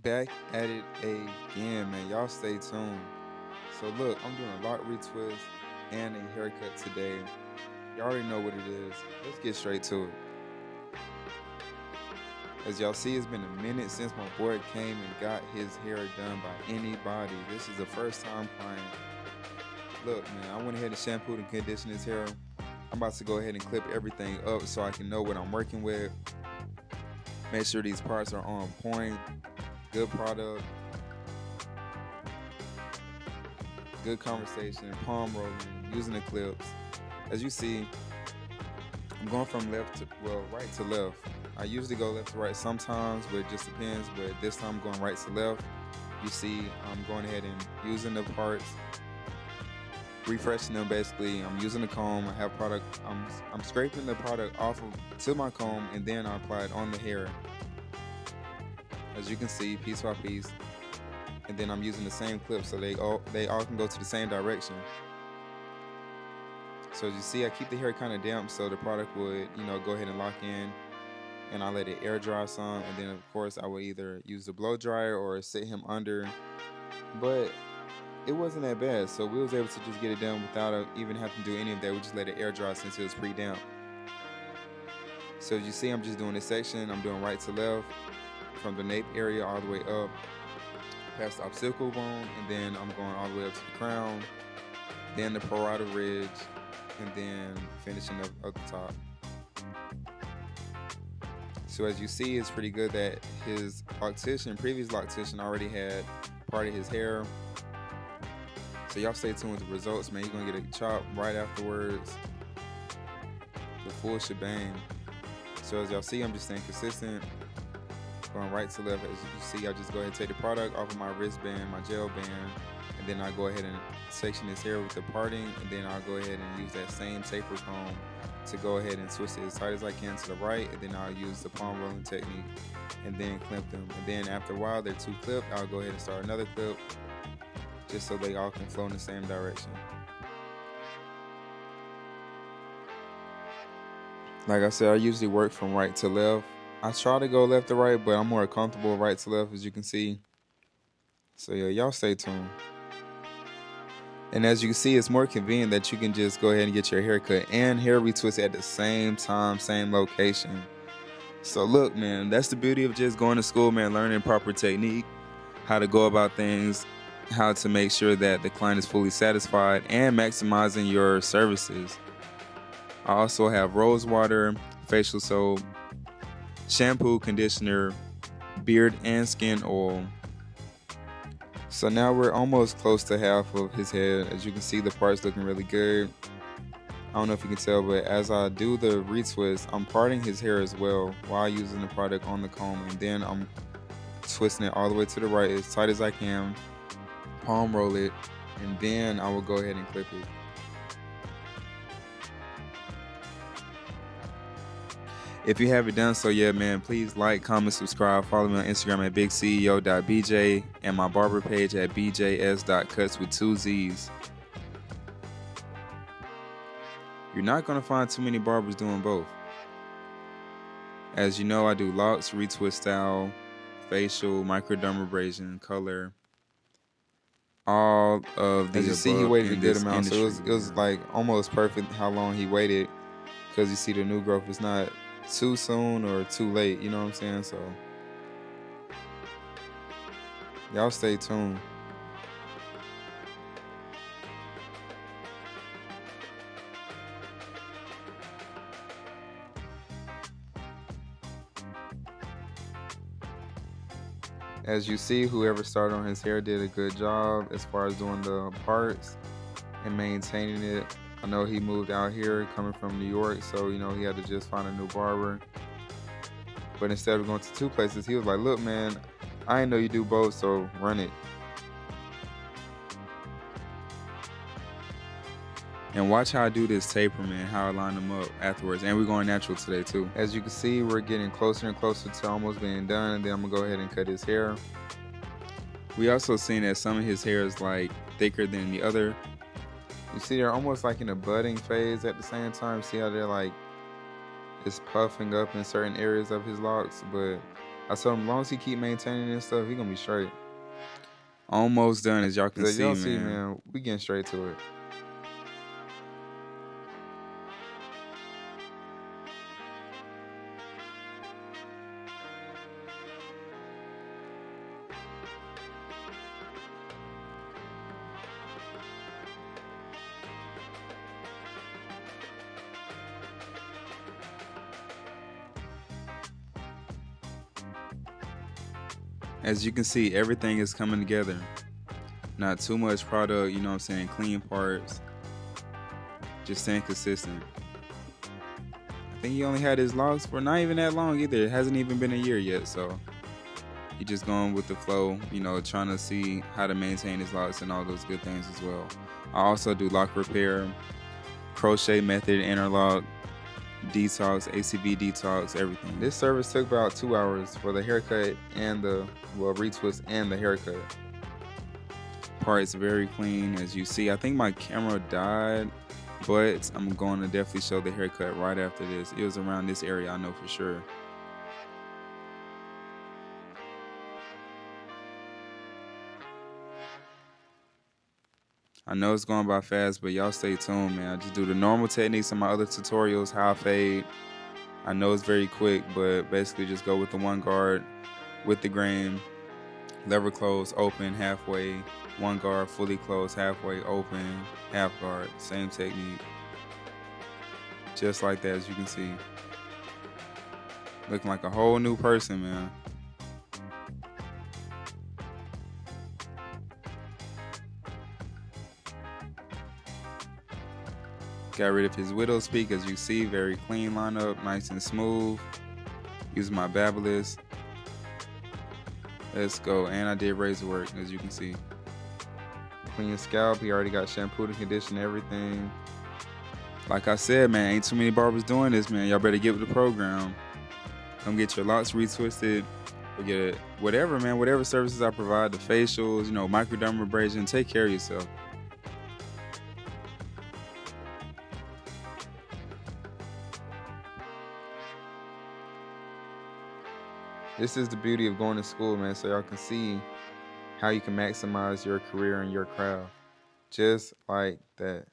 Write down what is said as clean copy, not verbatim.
Back at it again, man. Y'all stay tuned. So look, I'm doing a lock retwist and a haircut today. You already know what it is. Let's get straight to it. As y'all see, it's been a minute since my boy came and got his hair done by anybody. This is the first time client. Look, man, I went ahead and shampooed and conditioned his hair. I'm about to go ahead and clip everything up so I can know what I'm working with. Make sure these parts are on point. Good product. Good conversation. Palm rolling. Using the clips. As you see, I'm going from right to left. I usually go left to right sometimes, but it just depends. But this time I'm going right to left. You see, I'm going ahead and using the parts, refreshing them basically. I'm using the comb. I have product. I'm scraping the product off of to my comb, and then I apply it on the hair. As you can see, piece by piece. And then I'm using the same clip so they all can go to the same direction. So as you see, I keep the hair kind of damp so the product would, go ahead and lock in. And I let it air dry some, and then of course I would either use the blow dryer or sit him under. But it wasn't that bad, so we was able to just get it done without even having to do any of that. We just let it air dry since it was pre-damp. So as you see, I'm just doing this section. I'm doing right to left from the nape area all the way up past the occipital bone, and then I'm going all the way up to the crown, then the parietal ridge, and then finishing up at the top. So as you see, it's pretty good that his previous loctician already had part of his hair. So y'all stay tuned with the results, man. You're gonna get a chop right afterwards. The full shebang. So as y'all see, I'm just staying consistent. Going right to left. As you see, I just go ahead and take the product off of my wristband, my gel band, and then I go ahead and section his hair with the parting, and then I'll go ahead and use that same taper comb to go ahead and twist it as tight as I can to the right, and then I'll use the palm rolling technique and then clip them. And then after a while they're two clipped, I'll go ahead and start another clip just so they all can flow in the same direction. Like I said, I usually work from right to left. I try to go left to right, but I'm more comfortable right to left, as you can see. So yeah, y'all stay tuned. And as you can see, it's more convenient that you can just go ahead and get your haircut and hair retwist at the same time, same location. So look, man, that's the beauty of just going to school, man, learning proper technique, how to go about things, how to make sure that the client is fully satisfied, and maximizing your services. I also have rose water, facial soap, shampoo, conditioner, beard and skin oil. So now we're almost close to half of his head. As you can see, the parts looking really good. I don't know if you can tell, but as I do the retwist, I'm parting his hair as well while using the product on the comb, and then I'm twisting it all the way to the right as tight as I can, palm roll it, and then I will go ahead and clip it. If you haven't done so yet, man, please like, comment, subscribe. Follow me on Instagram at bigceo.bj and my barber page at bjs.cuts with 2 Z's. You're not going to find too many barbers doing both. As you know, I do locks, retwist style, facial, microdermabrasion, color, all of the above. As you see, he waited a good amount, so it was like almost perfect how long he waited, because you see the new growth is not too soon or too late, you know what I'm saying? So y'all stay tuned. As you see, whoever started on his hair did a good job as far as doing the parts and maintaining it. I know he moved out here coming from New York, so he had to just find a new barber. But instead of going to 2 places, he was like, look, man, I didn't know you do both, so run it. And watch how I do this taper, man, how I line them up afterwards. And we're going natural today too. As you can see, we're getting closer and closer to almost being done, and then I'm gonna go ahead and cut his hair. We also seen that some of his hair is like thicker than the other. You see they're almost like in a budding phase at the same time. See how they're like, it's puffing up in certain areas of his locks, but I told him as long as he keep maintaining this stuff, he gonna be straight. Almost done, as y'all can As see, y'all see, man. We getting straight to it. As you can see, everything is coming together. Not too much product, you know what I'm saying? Clean parts. Just staying consistent. I think he only had his locks for not even that long either. It hasn't even been a year yet, so he just going with the flow, you know, trying to see how to maintain his locks and all those good things as well. I also do lock repair, crochet method, interlock, detox, ACV detox, everything. This service took about 2 hours for the haircut and the retwist and the haircut. Part's very clean, as you see. I think my camera died, but I'm going to definitely show the haircut right after this. It was around this area, I know for sure. I know it's going by fast, but y'all stay tuned, man. I just do the normal techniques in my other tutorials, how I fade. I know it's very quick, but basically just go with the one guard with the grain, lever close, open, halfway, one guard, fully closed, halfway, open, half guard, same technique. Just like that, as you can see. Looking like a whole new person, man. Got rid of his widow's peak, as you see, very clean lineup, nice and smooth. Use my Babyliss. Let's go. And I did razor work, as you can see. Clean your scalp. He already got shampooed and conditioned, everything. Like I said, man, ain't too many barbers doing this, man. Y'all better get with the program. Come get your locks retwisted. Or get whatever, man. Whatever services I provide, the facials, you know, microdermabrasion. Take care of yourself. This is the beauty of going to school, man, so y'all can see how you can maximize your career and your craft. Just like that.